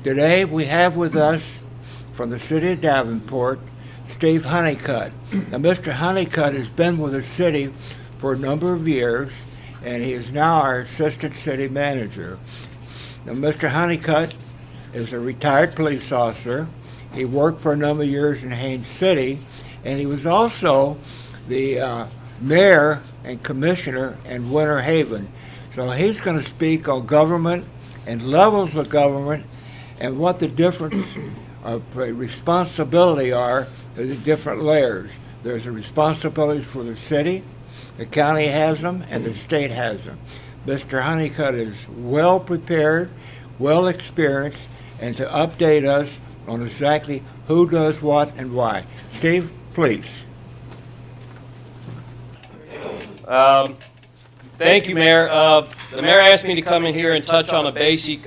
Today we have with us from the city of Davenport, Steve Hunnicutt. Now, Mr. Honeycutt has been with the city for a number of years, and he is now our assistant city manager. Now, Mr. Honeycutt is a retired police officer. He worked for a number of years in Haines City, and he was also the mayor and commissioner in Winter Haven. So he's going to speak on government and levels of government and what the difference of responsibility are to the different layers. There's the responsibilities for the city, the county has them, and the state has them. Mr. Honeycutt is well prepared, well experienced, and to update us on exactly who does what and why. Steve, please. Thank you, Mayor. The mayor asked me to come in here and touch on the basic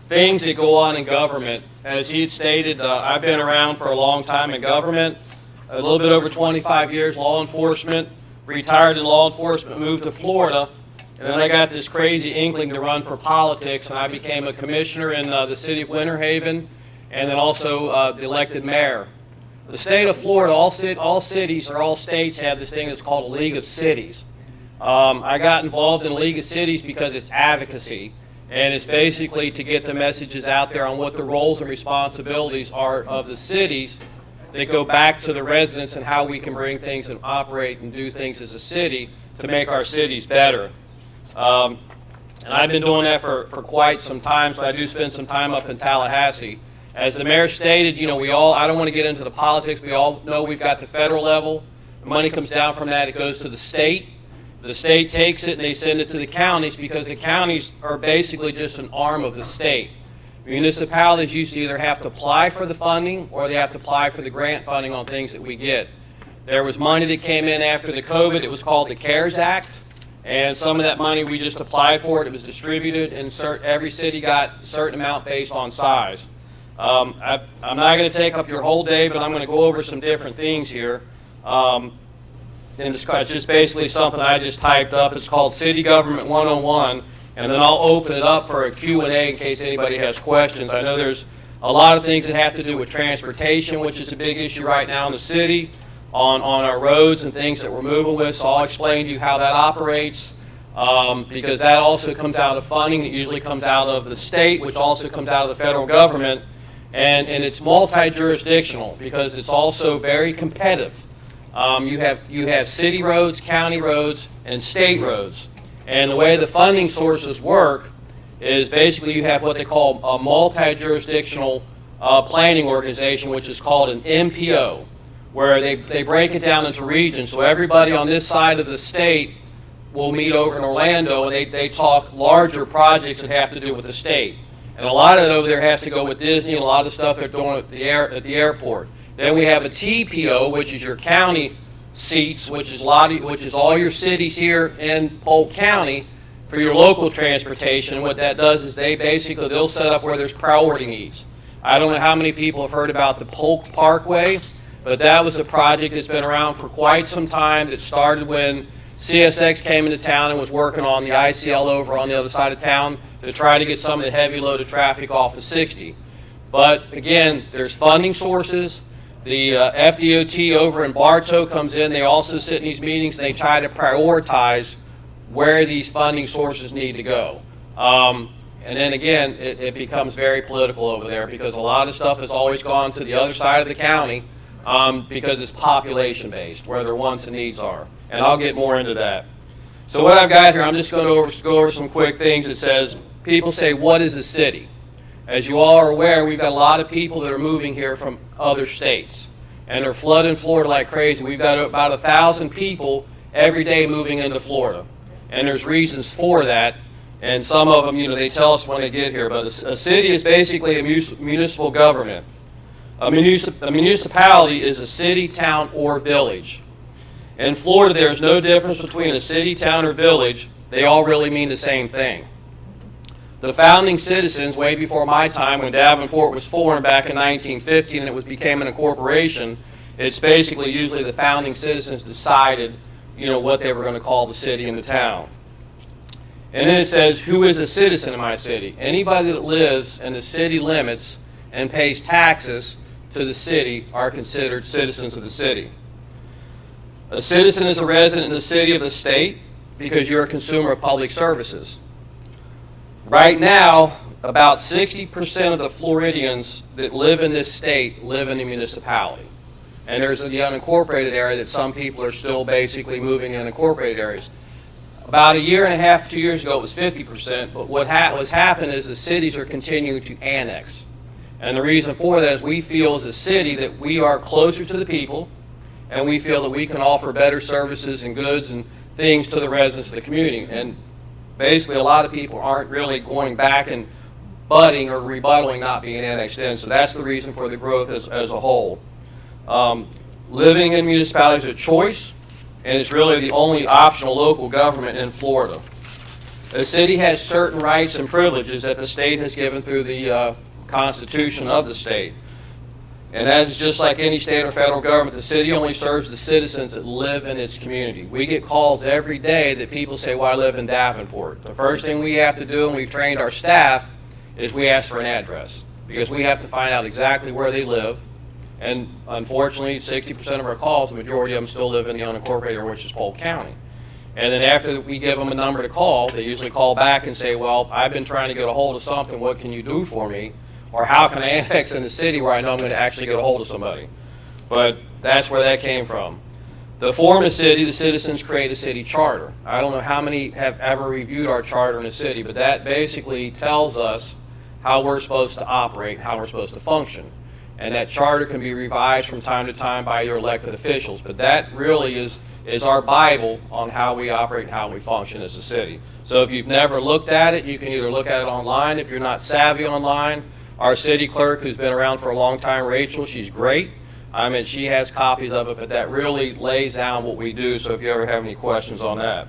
things that go on in government. As he had stated, I've been around for a long time in government, a little bit over 25 years, law enforcement, retired in law enforcement, moved to Florida, and then I got this crazy inkling to run for politics, and I became a commissioner in the city of Winter Haven, and then also the elected mayor. The state of Florida, all cities or all states have this thing that's called a League of Cities. I got involved in League of Cities because it's advocacy, and it's basically to get the messages out there on what the roles and responsibilities are of the cities that go back to the residents and how we can bring things and operate and do things as a city to make our cities better. And I've been doing that for quite some time, so I do spend some time up in Tallahassee. As the mayor stated, I don't want to get into the politics. We all know we've got the federal level. The money comes down from that. It goes to the state. The state takes it and they send it to the counties because the counties are basically just an arm of the state. Municipalities used to either have to apply for the funding or they have to apply for the grant funding on things that we get. There was money that came in after the COVID. It was called the CARES Act. And some of that money we just applied for it. It was distributed and every city got a certain amount based on size. I'm not going to take up your whole day, but I'm going to go over some different things here. And it's just basically something I just typed up. It's called City Government 101, and then I'll open it up for a Q&A in case anybody has questions. I know there's a lot of things that have to do with transportation, which is a big issue right now in the city, on our roads and things that we're moving with, so I'll explain to you how that operates, because that also comes out of funding that usually comes out of the state, which also comes out of the federal government, and it's multi-jurisdictional because it's also very competitive. You have city roads, county roads, and state roads. And the way the funding sources work is basically you have what they call a multi-jurisdictional planning organization, which is called an MPO, where they break it down into regions. So everybody on this side of the state will meet over in Orlando, and they talk larger projects that have to do with the state. And a lot of it over there has to go with Disney and a lot of stuff they're doing at the airport. Then we have a TPO, which is your county seats, which is all your cities here in Polk County for your local transportation. And what that does is they'll set up where there's priority needs. I don't know how many people have heard about the Polk Parkway, but that was a project that's been around for quite some time that started when CSX came into town and was working on the ICL over on the other side of town to try to get some of the heavy loaded traffic off of 60. But again, there's funding sources. The FDOT over in Bartow comes in. They also sit in these meetings and they try to prioritize where these funding sources need to go. And then again, it becomes very political over there because a lot of stuff has always gone to the other side of the county because it's population based, where their wants and needs are. And I'll get more into that. So what I've got here, I'm just going to go over some quick things. It says, people say, what is a city? As you all are aware, we've got a lot of people that are moving here from other states, and they're flooding Florida like crazy. We've got about 1,000 people every day moving into Florida, and there's reasons for that, and some of them, they tell us when they get here, but a city is basically a municipal government. A municipality is a city, town, or village. In Florida, there's no difference between a city, town, or village. They all really mean the same thing. The founding citizens, way before my time, when Davenport was formed back in 1915 and it became an incorporation, it's basically usually the founding citizens decided, what they were going to call the city and the town. And then it says, who is a citizen of my city? Anybody that lives in the city limits and pays taxes to the city are considered citizens of the city. A citizen is a resident in the city of the state because you're a consumer of public services. Right now, about 60% of the Floridians that live in this state live in the municipality. And there's the unincorporated area that some people are still basically moving in incorporated areas. About a year and a half, 2 years ago, it was 50%, but what's happened is the cities are continuing to annex. And the reason for that is we feel as a city that we are closer to the people, and we feel that we can offer better services and goods and things to the residents of the community. And basically, a lot of people aren't really going back and butting or rebuttaling not being annexed in, so that's the reason for the growth as a whole. Living in municipalities is a choice, and it's really the only optional local government in Florida. The city has certain rights and privileges that the state has given through the Constitution of the state. And that is just like any state or federal government. The city only serves the citizens that live in its community. We get calls every day that people say, well, I live in Davenport. The first thing we have to do, and we've trained our staff, is we ask for an address, because we have to find out exactly where they live. And unfortunately, 60% of our calls, the majority of them still live in the unincorporated area, which is Polk County. And then after we give them a number to call, they usually call back and say, well, I've been trying to get a hold of something, what can you do for me? Or how can I annex in the city where I know I'm going to actually get a hold of somebody? But that's where that came from. The form of city, the citizens create a city charter. I don't know how many have ever reviewed our charter in the city, but that basically tells us how we're supposed to operate, how we're supposed to function. And that charter can be revised from time to time by your elected officials. But that really is our Bible on how we operate and how we function as a city. So if you've never looked at it, you can either look at it online. If you're not savvy online, our city clerk, who's been around for a long time, Rachel, she's great. I mean, she has copies of it, but that really lays down what we do, so if you ever have any questions on that.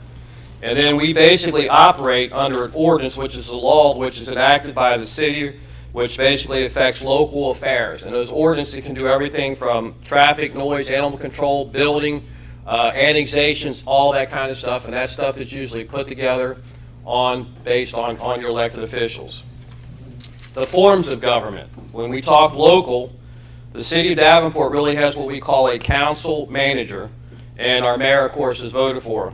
And then we basically operate under an ordinance, which is a law which is enacted by the city, which basically affects local affairs. And those ordinances can do everything from traffic, noise, animal control, building, annexations, all that kind of stuff. And that stuff is usually put together based on your elected officials. The forms of government. When we talk local, the city of Davenport really has what we call a council manager, and our mayor, of course, is voted for.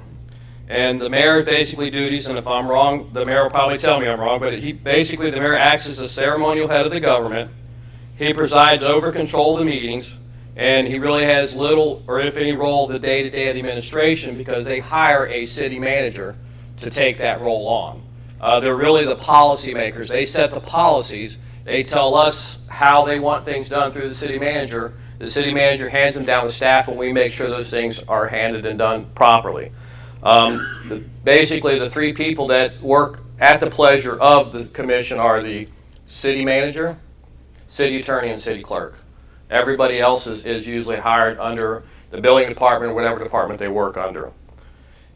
And the mayor basically duties, and if I'm wrong, the mayor will probably tell me I'm wrong, but the mayor acts as the ceremonial head of the government. He presides over control of the meetings, and he really has little or if any role of the day-to-day of the administration, because they hire a city manager to take that role on. They're really the policy makers. They set the policies. They tell us how they want things done through the city manager. The city manager hands them down to staff, and we make sure those things are handed and done properly. Basically, the three people that work at the pleasure of the commission are the city manager, city attorney, and city clerk. Everybody else is usually hired under the building department or whatever department they work under.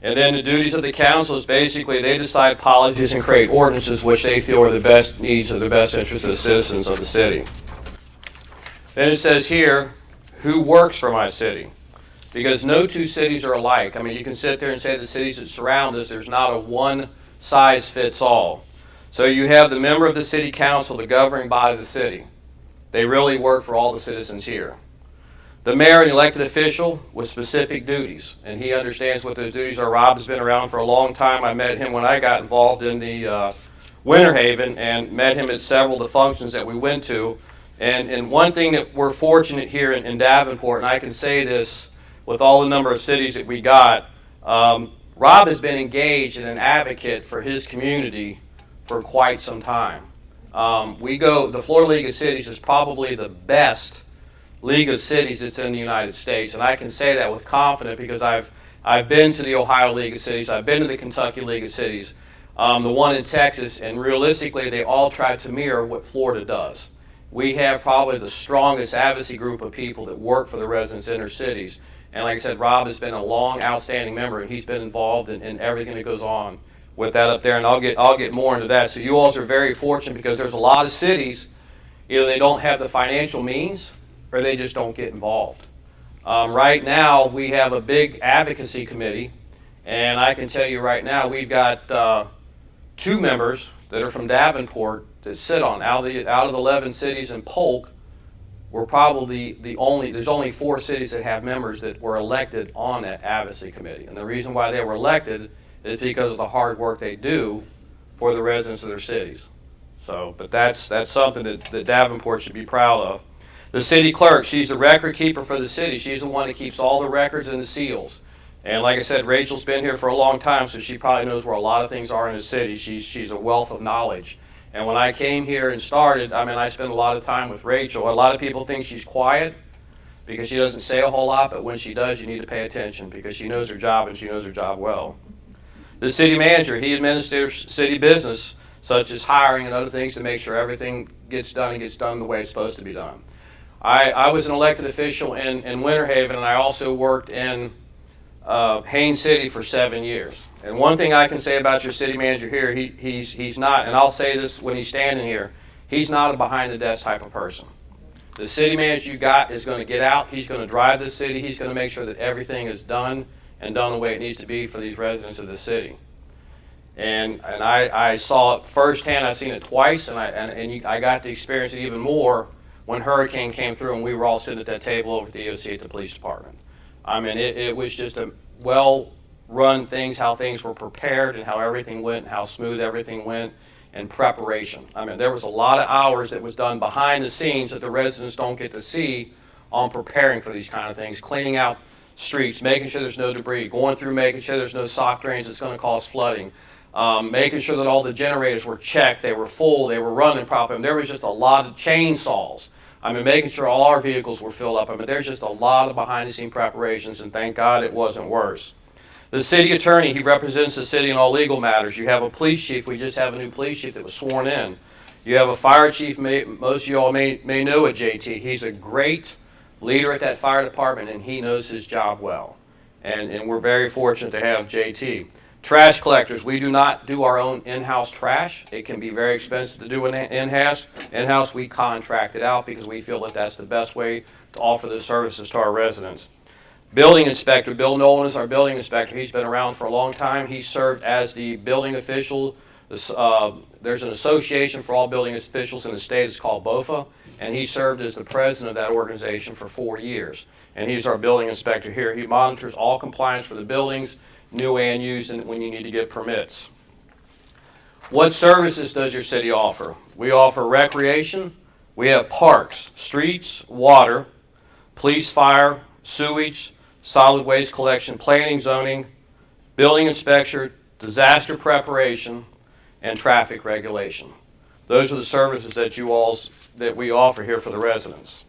And then the duties of the council is basically they decide policies and create ordinances which they feel are the best needs or the best interests of the citizens of the city. Then it says here, who works for my city? Because no two cities are alike. I mean, you can sit there and say the cities that surround us, there's not a one-size-fits-all. So you have the member of the city council, the governing body of the city. They really work for all the citizens here. The mayor, an elected official with specific duties, and he understands what those duties are. Rob has been around for a long time. I met him when I got involved in the Winter Haven and met him at several of the functions that we went to. And one thing that we're fortunate here in Davenport, and I can say this with all the number of cities that we got, Rob has been engaged and an advocate for his community for quite some time. The Florida League of Cities is probably the best league of cities that's in the United States, and I can say that with confidence because I've been to the Ohio League of Cities, I've been to the Kentucky League of Cities, the one in Texas, and realistically they all try to mirror what Florida does. We have probably the strongest advocacy group of people that work for the residents in our cities, and like I said, Rob has been a long, outstanding member, and he's been involved in everything that goes on with that up there, and I'll get more into that. So you all are very fortunate because there's a lot of cities, either they don't have the financial means or they just don't get involved. Right now, we have a big advocacy committee, and I can tell you right now, we've got 2 members that are from Davenport that sit on. Out of the 11 cities in Polk, we're probably there's only 4 cities that have members that were elected on that advocacy committee. And the reason why they were elected is because of the hard work they do for the residents of their cities. So, but that's something that Davenport should be proud of. The city clerk, she's the record keeper for the city. She's the one that keeps all the records and the seals. And like I said, Rachel's been here for a long time, so she probably knows where a lot of things are in the city. She's a wealth of knowledge. And when I came here and started, I spent a lot of time with Rachel. A lot of people think she's quiet because she doesn't say a whole lot, but when she does, you need to pay attention because she knows her job and she knows her job well. The city manager, he administers city business, such as hiring and other things to make sure everything gets done and gets done the way it's supposed to be done. I was an elected official in Winter Haven, and I also worked in Haines City for 7 years. And one thing I can say about your city manager here, he's not, and I'll say this when he's standing here, he's not a behind-the-desk type of person. The city manager you got is going to get out, he's going to drive the city, he's going to make sure that everything is done and done the way it needs to be for these residents of the city. And I saw it firsthand. I've seen it twice, and I got to experience it even more when Hurricane came through and we were all sitting at that table over at the EOC at the police department. It was just a well-run things, how things were prepared and how everything went, how smooth everything went, and preparation. There was a lot of hours that was done behind the scenes that the residents don't get to see on preparing for these kind of things, cleaning out streets, making sure there's no debris, going through making sure there's no sock drains that's going to cause flooding, making sure that all the generators were checked, they were full, they were running properly. There was just a lot of chainsaws. Making sure all our vehicles were filled up. There's just a lot of behind-the-scene preparations, and thank God it wasn't worse. The city attorney, he represents the city in all legal matters. You have a police chief. We just have a new police chief that was sworn in. You have a fire chief. Most of you all may know at JT. He's a great leader at that fire department, and he knows his job well. And we're very fortunate to have JT. Trash collectors, we do not do our own in-house trash. It can be very expensive to do an in-house. In-house, we contract it out because we feel that that's the best way to offer those services to our residents. Building inspector, Bill Nolan is our building inspector. He's been around for a long time. He served as the building official. There's an association for all building officials in the state. It's called BOFA, and he served as the president of that organization for 4 years. And he's our building inspector here. He monitors all compliance for the buildings, new and used, and when you need to get permits. What services does your city offer? We offer recreation. We have parks, streets, water, police, fire, sewage, solid waste collection, planning, zoning, building inspection, disaster preparation, and traffic regulation. Those are the services that we offer here for the residents.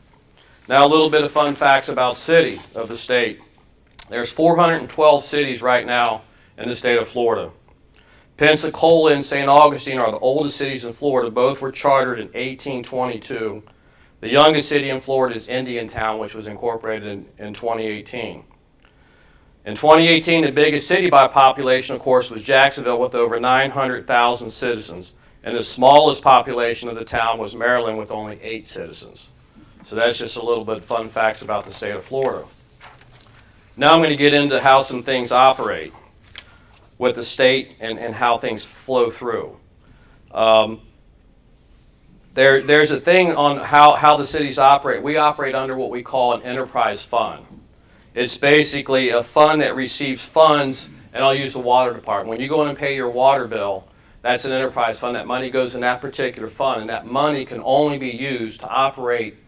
Now a little bit of fun facts about the state. There's 412 cities right now in the state of Florida. Pensacola and St. Augustine are the oldest cities in Florida. Both were chartered in 1822. The youngest city in Florida is Indiantown, which was incorporated in 2018. In 2018, the biggest city by population, of course, was Jacksonville with over 900,000 citizens. And the smallest population of the town was Maryland with only 8 citizens. So that's just a little bit of fun facts about the state of Florida. Now I'm going to get into how some things operate with the state and how things flow through. There's a thing on how the cities operate. We operate under what we call an enterprise fund. It's basically a fund that receives funds, and I'll use the water department. When you go in and pay your water bill, that's an enterprise fund. That money goes in that particular fund, and that money can only be used to operate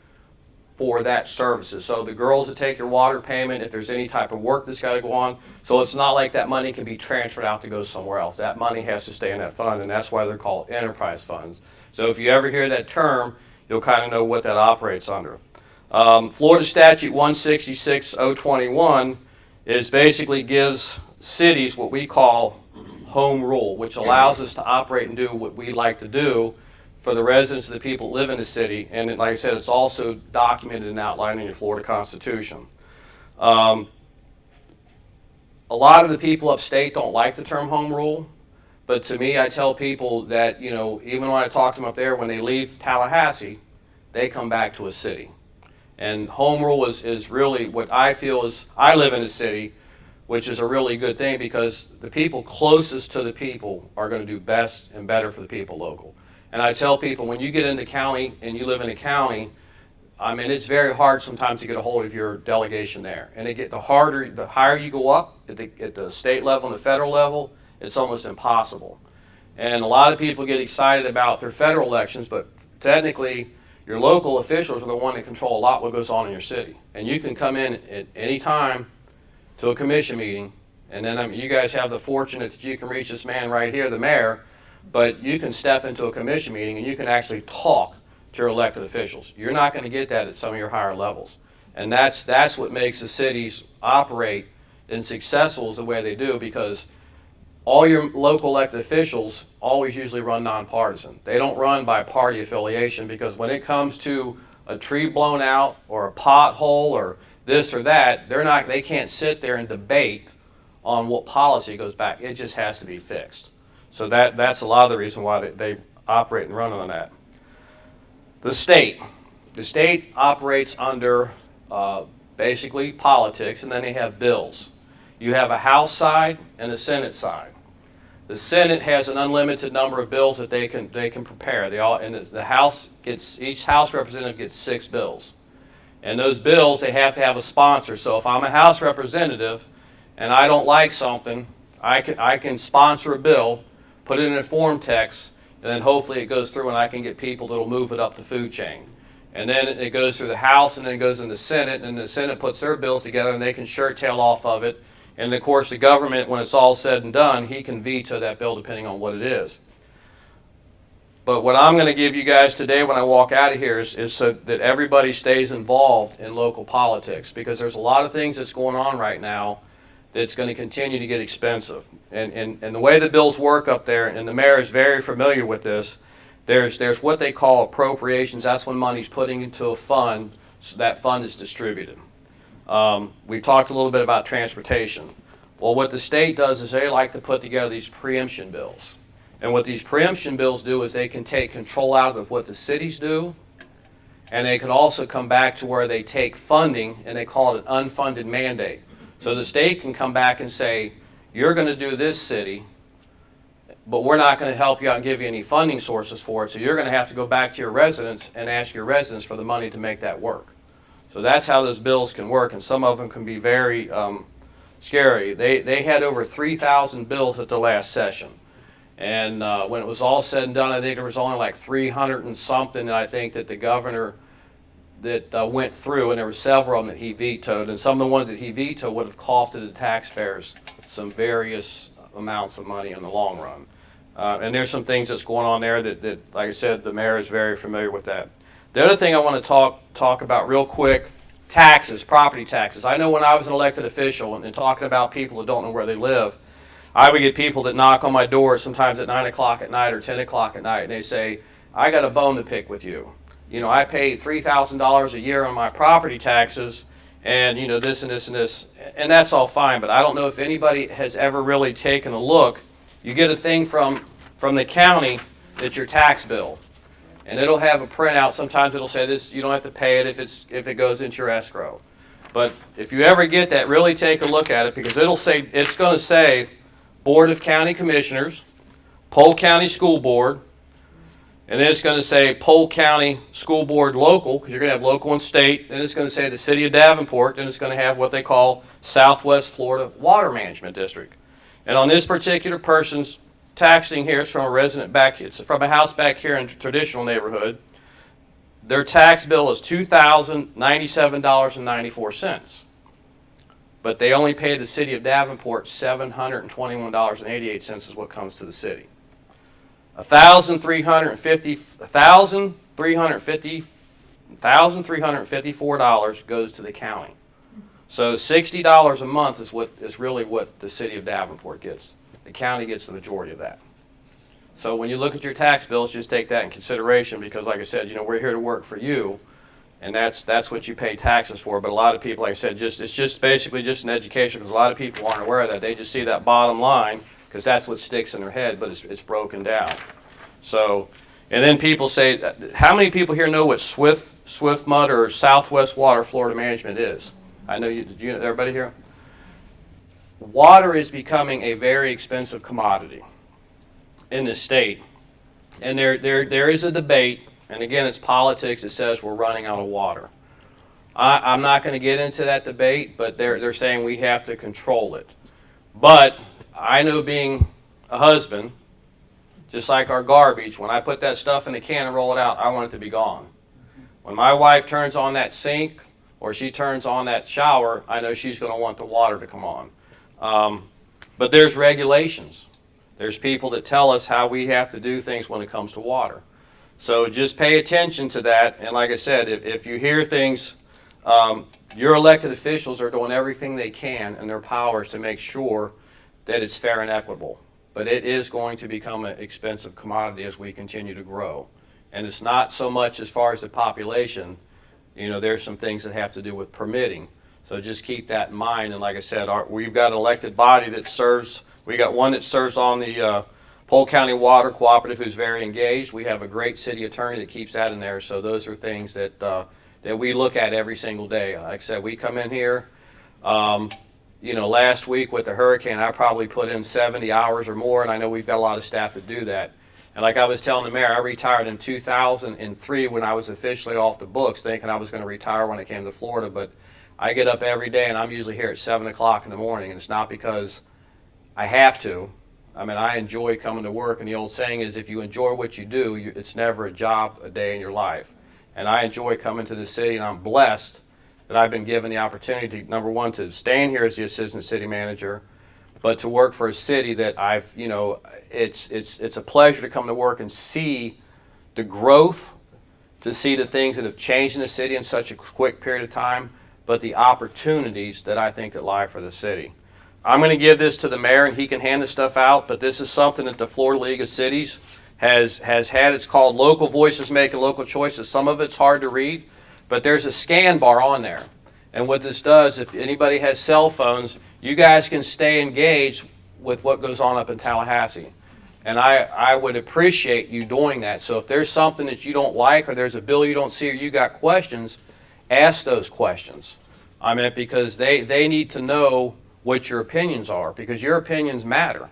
for that services. So the girls that take your water payment, if there's any type of work that's got to go on, so it's not like that money can be transferred out to go somewhere else. That money has to stay in that fund, and that's why they're called enterprise funds. So if you ever hear that term, you'll kind of know what that operates under. Florida Statute 166-021 basically gives cities what we call home rule, which allows us to operate and do what we like to do for the residents of the people that live in the city. And like I said, it's also documented and outlined in your Florida Constitution. A lot of the people upstate don't like the term home rule, but to me, I tell people that, even when I talk to them up there, when they leave Tallahassee, they come back to a city. And home rule is really what I feel is, I live in a city, which is a really good thing because the people closest to the people are going to do best and better for the people local. And I tell people, when you get into county and you live in a county, I mean, it's very hard sometimes to get a hold of your delegation there. And the higher you go up at the state level and the federal level, it's almost impossible. And a lot of people get excited about their federal elections, but technically, your local officials are the one that control a lot what goes on in your city. And you can come in at any time to a commission meeting, and then you guys have the fortunate that you can reach this man right here, the mayor, but you can step into a commission meeting and you can actually talk to your elected officials. You're not going to get that at some of your higher levels. And that's what makes the cities operate and successful is the way they do, because all your local elected officials always usually run nonpartisan. They don't run by party affiliation, because when it comes to a tree blown out or a pothole or this or that, they can't sit there and debate on what policy goes back. It just has to be fixed. So that's a lot of the reason why they operate and run on that. The state operates under basically politics, and then they have bills. You have a House side and a Senate side. The Senate has an unlimited number of bills that they can prepare. The House each House representative gets 6 bills. And those bills, they have to have a sponsor. So if I'm a House representative and I don't like something, I can sponsor a bill, put it in a form text, and then hopefully it goes through and I can get people that'll move it up the food chain. And then it goes through the House, and then it goes in the Senate, and the Senate puts their bills together and they can shirt tail off of it. And of course the government, when it's all said and done, he can veto that bill depending on what it is. But what I'm going to give you guys today when I walk out of here is so that everybody stays involved in local politics, because there's a lot of things that's going on right now that's going to continue to get expensive. And the way the bills work up there, and the mayor is very familiar with this, there's what they call appropriations. That's when money's putting into a fund, so that fund is distributed. We've talked a little bit about transportation. Well, what the state does is they like to put together these preemption bills. And what these preemption bills do is they can take control out of what the cities do, and they can also come back to where they take funding, and they call it an unfunded mandate. So the state can come back and say, you're going to do this, city, but we're not going to help you out and give you any funding sources for it, so you're going to have to go back to your residents and ask your residents for the money to make that work. So that's how those bills can work, and some of them can be very scary. They had over 3,000 bills at the last session. And when it was all said and done, I think there was only like 300 and something, and I think that the governor that went through, and there were several of them that he vetoed, and some of the ones that he vetoed would have costed the taxpayers some various amounts of money in the long run. And there's some things that's going on there that, like I said, the mayor is very familiar with that. The other thing I want to talk about real quick, taxes, property taxes. I know when I was an elected official and talking about people that don't know where they live, I would get people that knock on my door sometimes at 9 o'clock at night or 10 o'clock at night, and they say, I got a bone to pick with you. You know, I pay $3,000 a year on my property taxes, and, you know, this and this and this, and that's all fine, but I don't know if anybody has ever really taken a look. You get a thing from the county that's your tax bill, and it'll have a printout. Sometimes it'll say this, you don't have to pay it if it goes into your escrow. But if you ever get that, really take a look at it, because it's going to say Board of County Commissioners, Polk County School Board, and then it's going to say Polk County School Board Local, because you're going to have local and state. Then it's going to say the City of Davenport, and it's going to have what they call Southwest Florida Water Management District. And on this particular person's taxing here, it's from a resident back here, it's from a house back here in a traditional neighborhood. Their tax bill is $2,097.94. But they only pay the City of Davenport $721.88 is what comes to the city. $1,354 goes to the county. So $60 a month is really what the City of Davenport gets. The county gets the majority of that. So when you look at your tax bills, just take that in consideration, because like I said, you know, we're here to work for you. And that's what you pay taxes for. But a lot of people, like I said, it's just basically just an education, because a lot of people aren't aware of that. They just see that bottom line, because that's what sticks in their head, but it's broken down. So, and then people say, how many people here know what Swift Mud or Southwest Water Florida Management is? I know everybody here? water is becoming a very expensive commodity in the state. And there is a debate, and again, it's politics that says we're running out of water. I'm not going to get into that debate, but they're saying we have to control it. But I know, being a husband, just like our garbage, when I put that stuff in the can and roll it out, I want it to be gone. When my wife turns on that sink or she turns on that shower, I know she's going to want the water to come on. But there's regulations. There's people that tell us how we have to do things when it comes to water. So just pay attention to that. And like I said, if you hear things, your elected officials are doing everything they can in their powers to make sure that it's fair and equitable. But it is going to become an expensive commodity as we continue to grow. And it's not so much as far as the population. You know, there's some things that have to do with permitting. So just keep that in mind. And like I said, we've got an elected body that serves. We got one that serves on the Polk County Water Cooperative, who's very engaged. We have a great city attorney that keeps that in there. So those are things that that we look at every single day. Like I said, we come in here. You know, last week with the hurricane, I probably put in 70 hours or more, and I know we've got a lot of staff that do that. And like I was telling the mayor, I retired in 2003 when I was officially off the books, thinking I was going to retire when I came to Florida. But I get up every day, and I'm usually here at 7 o'clock in the morning, and it's not because I have to. I mean, I enjoy coming to work, and the old saying is, if you enjoy what you do, it's never a job a day in your life. And I enjoy coming to the city, and I'm blessed that I've been given the opportunity, number one, to stay in here as the assistant city manager, but to work for a city that I've, you know, it's a pleasure to come to work and see the growth, to see the things that have changed in the city in such a quick period of time, but the opportunities that I think that lie for the city. I'm going to give this to the mayor, and he can hand this stuff out, but this is something that the Florida League of Cities has had. It's called Local Voices Making Local Choices. Some of it's hard to read, but there's a scan bar on there. And what this does, if anybody has cell phones, you guys can stay engaged with what goes on up in Tallahassee. And I would appreciate you doing that. So if there's something that you don't like, or there's a bill you don't see, or you got questions, ask those questions. I mean, because they need to know what your opinions are, because your opinions matter.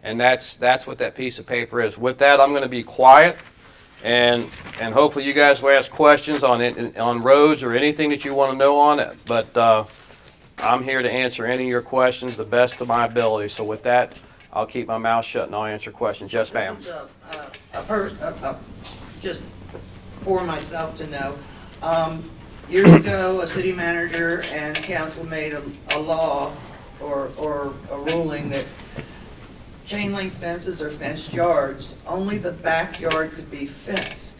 And that's what that piece of paper is. With that, I'm going to be quiet, and hopefully you guys will ask questions on roads or anything that you want to know on it. But I'm here to answer any of your questions the best of my ability. So with that, I'll keep my mouth shut and I'll answer questions. Yes, ma'am. Just for myself to know. Years ago, a city manager and council made a law or a ruling that chain link fences or fenced yards, only the backyard could be fenced.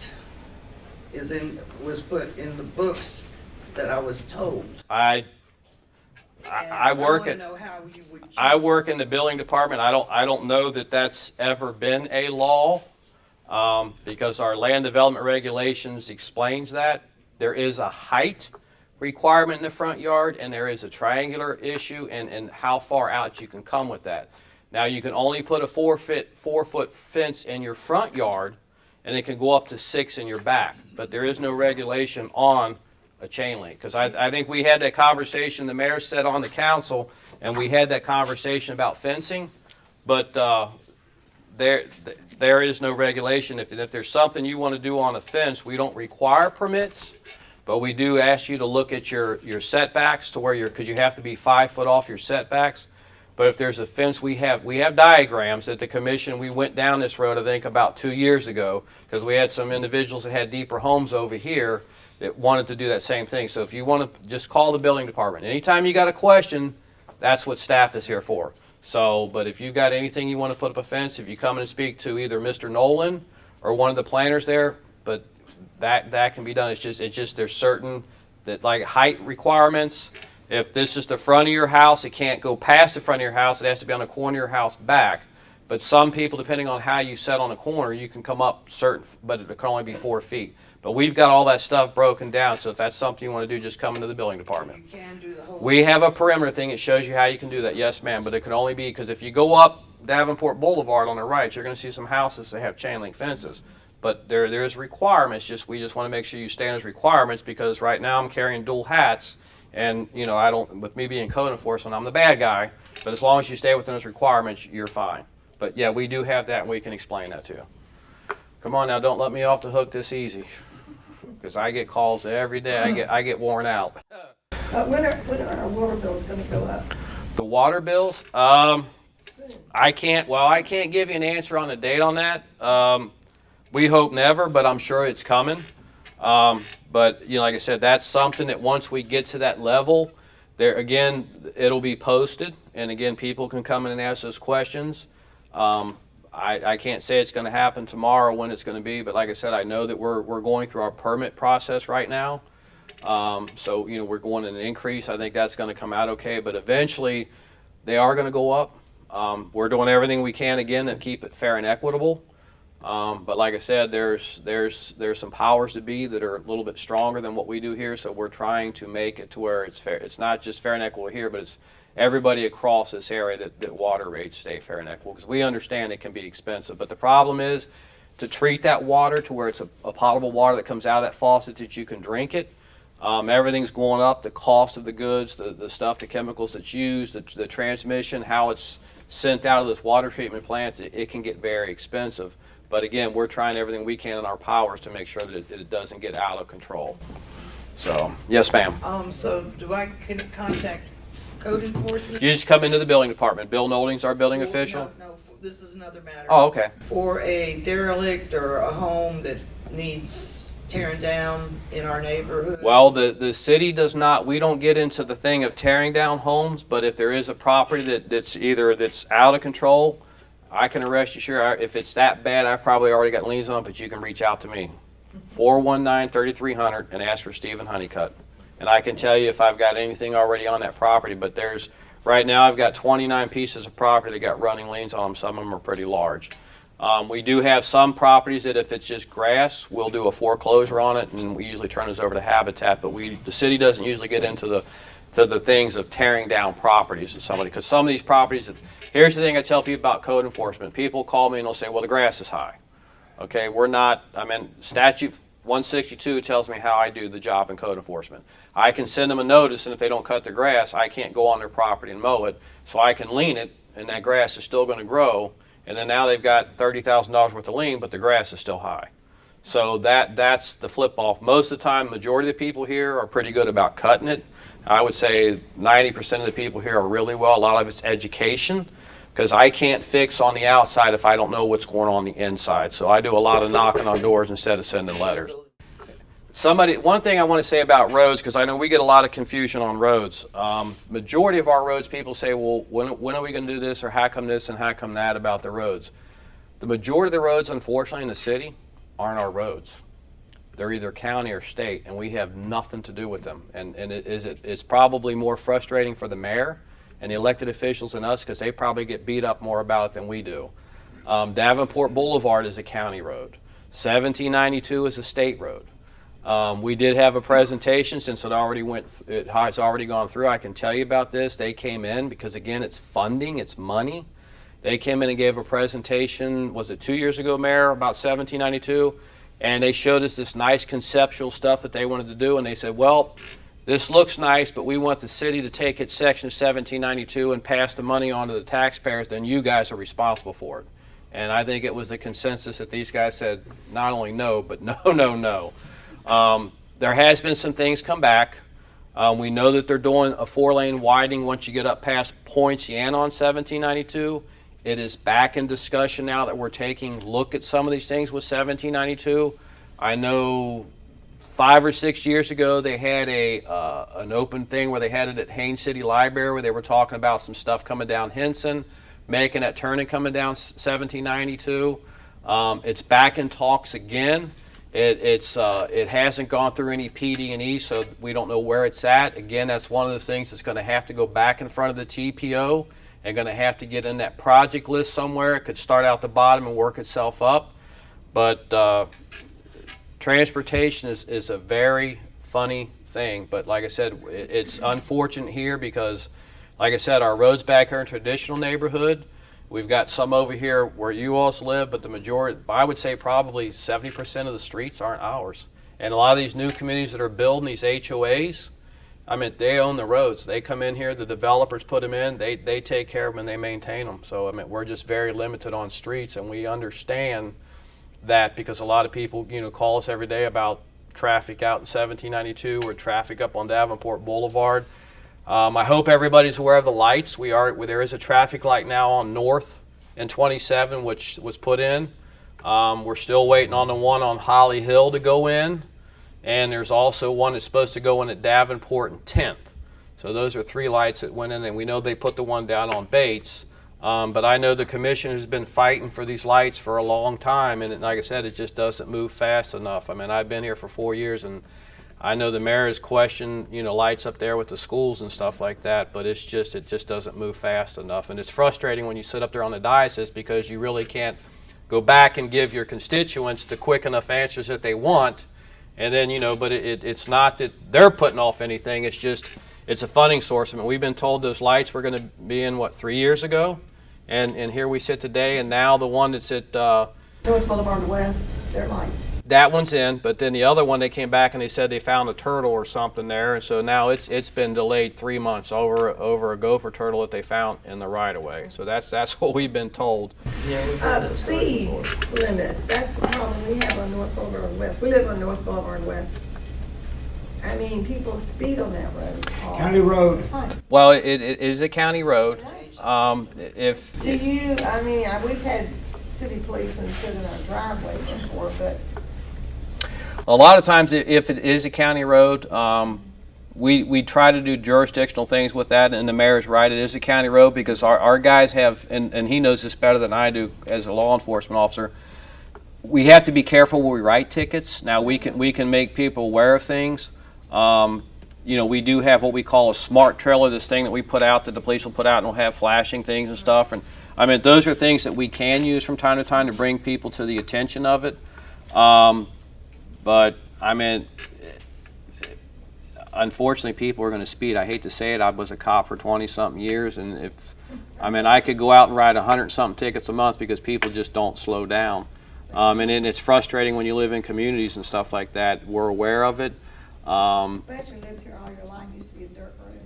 Was put in the books that I was told. I work in the building department. I don't know that that's ever been a law, because our land development regulations explains that. There is a height requirement in the front yard, and there is a triangular issue and how far out you can come with that. Now, you can only put a 4-foot fence in your front yard, and it can go up to 6 in your back. But there is no regulation on a chain link. Because I think we had that conversation, the mayor said on the council, and we had that conversation about fencing. But there is no regulation. If there's something you want to do on a fence, we don't require permits. But we do ask you to look at your setbacks to where because you have to be 5 foot off your setbacks. But if there's a fence, we have diagrams at the commission. We went down this road, I think, about 2 years ago, because we had some individuals that had deeper homes over here that wanted to do that same thing. So if you want to, just call the building department. Anytime you got a question, that's what staff is here for. So, but if you got anything you want to put up a fence, if you come in and speak to either Mr. Nolan or one of the planners there, but that can be done. It's just there's certain that like height requirements. If this is the front of your house, it can't go past the front of your house. It has to be on the corner of your house back. But some people, depending on how you set on a corner, you can come up certain, but it can only be 4 feet. But we've got all that stuff broken down, so if that's something you want to do, just come into the building department. You can do the whole. We have a perimeter thing that shows you how you can do that. Yes, ma'am, but it can only be, because if you go up Davenport Boulevard on the right, you're going to see some houses that have chain link fences. But there is requirements. We just want to make sure you stand as requirements, because right now I'm carrying dual hats, And, you know, I don't, with me being code enforcement, I'm the bad guy, but as long as you stay within those requirements, you're fine. But yeah, we do have that, and we can explain that to you. Come on now, don't let me off the hook this easy, because I get calls every day. I get worn out. When are our water bills gonna go up? The water bills, I can't give you an answer on a date on that. We hope never, but I'm sure it's coming. But, you know, like I said, that's something that once we get to that level, there again, it'll be posted, and again, people can come in and ask those questions. I can't say it's going to happen tomorrow when it's going to be, but like I said, I know that we're going through our permit process right now. So, you know, we're going in an increase. I think that's going to come out okay, but eventually they are going to go up. We're doing everything we can again to keep it fair and equitable. But like I said, there's some powers to be that are a little bit stronger than what we do here. So we're trying to make it to where it's fair. It's not just fair and equitable here, but it's everybody across this area that water rates stay fair and equitable, because we understand it can be expensive. But the problem is to treat that water to where it's a potable water that comes out of that faucet that you can drink it. Everything's going up, the cost of the goods, the stuff, the chemicals that's used, the transmission, how it's sent out of those water treatment plants, it can get very expensive. But again, we're trying everything we can in our powers to make sure that it doesn't get out of control. So, yes, ma'am. So do I contact code enforcement? You just come into the building department. Bill Nolan's our building official. No, this is another matter. Oh, okay. For a derelict or a home that needs tearing down in our neighborhood? Well, the city does not, we don't get into the thing of tearing down homes, but if there is a property that's out of control, I can arrest you, sure. If it's that bad, I've probably already got liens on it, but you can reach out to me. 419-3300 and ask for Steven Hunnicutt. And I can tell you if I've got anything already on that property, but right now I've got 29 pieces of property that got running liens on them. Some of them are pretty large. We do have some properties that if it's just grass, we'll do a foreclosure on it, and we usually turn those over to Habitat, but the city doesn't usually get into the things of tearing down properties to somebody, because some of these properties, here's the thing I tell people about code enforcement. People call me and they'll say, well, the grass is high. Okay, statute 162 tells me how I do the job in code enforcement. I can send them a notice, and if they don't cut the grass, I can't go on their property and mow it, so I can lien it, and that grass is still going to grow, and then now they've got $30,000 worth of lien, but the grass is still high. So that's the flip off. Most of the time, majority of the people here are pretty good about cutting it. I would say 90% of the people here are really well. A lot of it's education, because I can't fix on the outside if I don't know what's going on the inside. So I do a lot of knocking on doors instead of sending letters. One thing I want to say about roads, because I know we get a lot of confusion on roads. Majority of our roads, people say, well, when are we going to do this, or how come this and how come that about the roads? The majority of the roads, unfortunately, in the city aren't our roads. They're either county or state, and we have nothing to do with them. And it's probably more frustrating for the mayor and the elected officials and us, because they probably get beat up more about it than we do. Davenport Boulevard is a county road. 1792 is a state road. We did have a presentation, since it's already gone through. I can tell you about this. They came in because, again, it's funding, it's money. They came in and gave a presentation, was it 2 years ago, Mayor, about 1792? And they showed us this nice conceptual stuff that they wanted to do, and they said, well, this looks nice, but we want the city to take its section 1792 and pass the money on to the taxpayers, then you guys are responsible for it. And I think it was the consensus that these guys said not only no, but no, no, no. There has been some things come back. We know that they're doing a 4-lane widening once you get up past Poinciana on 1792. It is back in discussion now that we're taking a look at some of these things with 1792. I know 5 or 6 years ago they had an open thing where they had it at Haines City Library, where they were talking about some stuff coming down Henson, making that turn and coming down 1792. It's back in talks again. It hasn't gone through any PD&E, so we don't know where it's at. Again, that's one of those things that's going to have to go back in front of the TPO and going to have to get in that project list somewhere. It could start out the bottom and work itself up. But transportation is a very funny thing. But like I said, it's unfortunate here because, like I said, our roads back here in traditional neighborhood, we've got some over here where you all live, but the majority, I would say probably 70% of the streets aren't ours. And a lot of these new communities that are building these HOAs, I mean, they own the roads. They come in here, the developers put them in, they take care of them and they maintain them. So, I mean, we're just very limited on streets, and we understand that because a lot of people, call us every day about traffic out in 1792 or traffic up on Davenport Boulevard. I hope everybody's aware of the lights. There is a traffic light now on North and 27, which was put in. We're still waiting on the one on Holly Hill to go in. And there's also one that's supposed to go in at Davenport and 10th. So those are 3 lights that went in, and we know they put the one down on Bates. But I know the commission has been fighting for these lights for a long time, and like I said, it just doesn't move fast enough. I mean, I've been here for 4 years, and I know the mayor has questioned, lights up there with the schools and stuff like that, but it just doesn't move fast enough. And it's frustrating when you sit up there on the diocese because you really can't go back and give your constituents the quick enough answers that they want. And then, but it's not that they're putting off anything. It's just, it's a funding source. I mean, we've been told those lights were going to be in, 3 years ago? And here we sit today, and now the one that's at North Boulevard West, they're lights. that one's in, but then the other one, they came back and they said they found a turtle or something there, and so now it's been delayed 3 months over a gopher turtle that they found in the right of way. So that's what we've been told. Speed limit, that's the problem we have on North Boulevard West. We live on North Boulevard West. I mean, people speed on that road. County road. Well, it is a county road. We've had city policemen sit in our driveway before, but A lot of times, if it is a county road, we try to do jurisdictional things with that, and the mayor's right, it is a county road because our guys have, and he knows this better than I do as a law enforcement officer, we have to be careful when we write tickets. Now, we can make people aware of things. We do have what we call a smart trailer, this thing that we put out that the police will put out and will have flashing things and stuff. And I mean, those are things that we can use from time to time to bring people to the attention of it. But I mean, unfortunately, people are going to speed. I hate to say it. I was a cop for 20-something years, and I could go out and write 100-something tickets a month because people just don't slow down. And it's frustrating when you live in communities and stuff like that. We're aware of it. bet you lived here all your life, used to be a dirt road.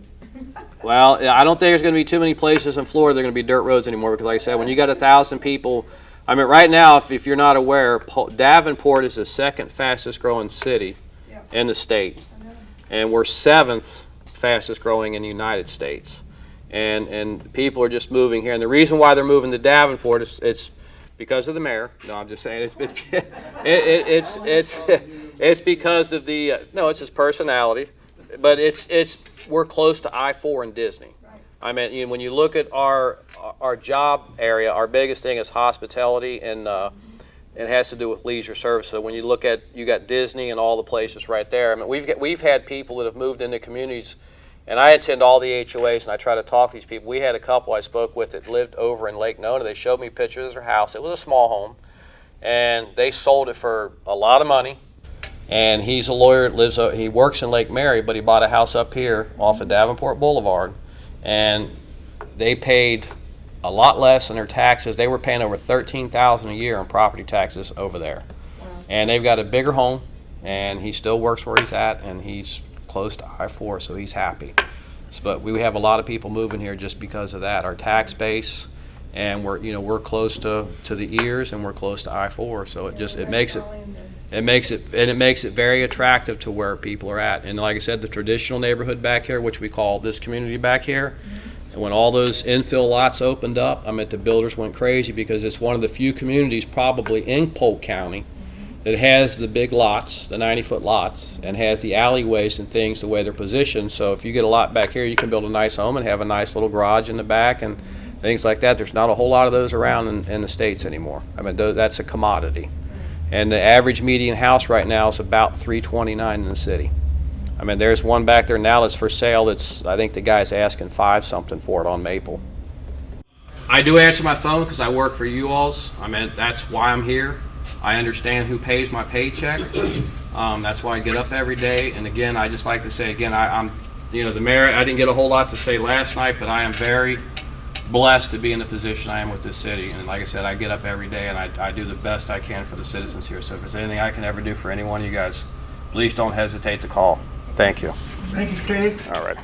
Well, I don't think there's going to be too many places in Florida that are going to be dirt roads anymore because, like I said, when you got 1,000 people, I mean, right now, if you're not aware, Davenport is the second fastest growing city in the state, and we're 7th fastest growing in the United States. And people are just moving here, and the reason why they're moving to Davenport is it's because of the mayor. No, I'm just saying it's because of the it's his personality, but we're close to I-4 and Disney. I mean, when you look at our job area, our biggest thing is hospitality, and it has to do with leisure service. So when you look at, you got Disney and all the places right there. I mean, we've had people that have moved into communities, and I attend all the HOAs and I try to talk to these people. We had a couple I spoke with that lived over in Lake Nona. They showed me pictures of their house. It was a small home, and they sold it for a lot of money. And he's a lawyer that he works in Lake Mary, but he bought a house up here off of Davenport Boulevard, and they paid a lot less in their taxes. They were paying over $13,000 a year in property taxes over there. Wow. And they've got a bigger home, and he still works where he's at, and he's close to I-4, so he's happy. But we have a lot of people moving here just because of that. Our tax base, and we're close to the ears, and we're close to I-4, so it makes it very attractive to where people are at. And like I said, the traditional neighborhood back here, which we call this community back here, and when all those infill lots opened up, the builders went crazy because it's one of the few communities probably in Polk County that has the big lots, the 90-foot lots, and has the alleyways and things the way they're positioned. So if you get a lot back here, you can build a nice home and have a nice little garage in the back and things like that. There's not a whole lot of those around in the States anymore. That's a commodity. And the average median house right now is about $329 in the city. There's one back there now that's for sale. I think the guy's asking $5-something for it on Maple. I do answer my phone because I work for you alls. That's why I'm here. I understand who pays my paycheck. That's why I get up every day. And again, I just like to say again, I'm the mayor. I didn't get a whole lot to say last night, but I am very blessed to be in the position I am with this city. And like I said, I get up every day and I do the best I can for the citizens here. So if there's anything I can ever do for any one of you guys, please don't hesitate to call. Thank you. Thank you, Steve. All right.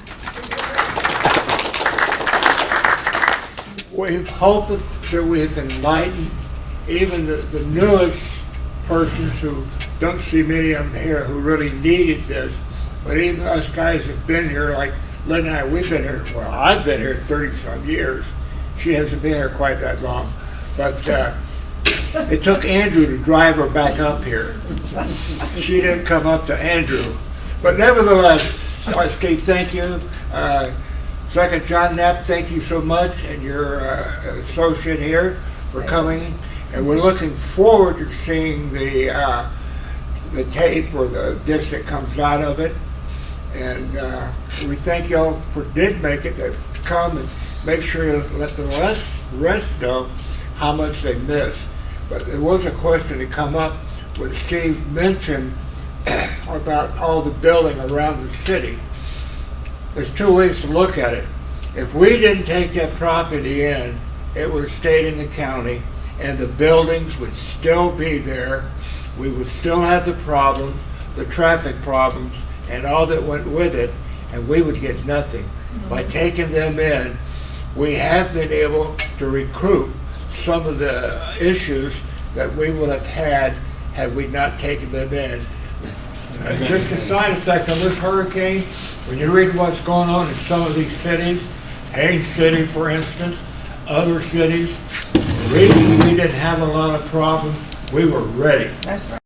We've hoped that we've enlightened even the newest persons who don't see many of them here who really needed this. But even us guys have been here, like Lynn and I, we've been here, well, I've been here 30-some years. She hasn't been here quite that long. But it took Andrew to drive her back up here. She didn't come up to Andrew. But nevertheless, Steve, thank you. Second, John Knapp, thank you so much, and your associate here for coming. And we're looking forward to seeing the tape or the disc that comes out of it. And we thank y'all for did make it to come and make sure you let the rest know how much they missed. But there was a question that come up when Steve mentioned about all the building around the city. There's two ways to look at it. If we didn't take that property in, it would have stayed in the county, and the buildings would still be there. We would still have the problems, the traffic problems, and all that went with it, and we would get nothing. By taking them in, we have been able to recruit some of the issues that we would have had we not taken them in. Just a side effect of this hurricane, when you read what's going on in some of these cities, Haines City, for instance, other cities, the reason we didn't have a lot of problems, we were ready. That's right.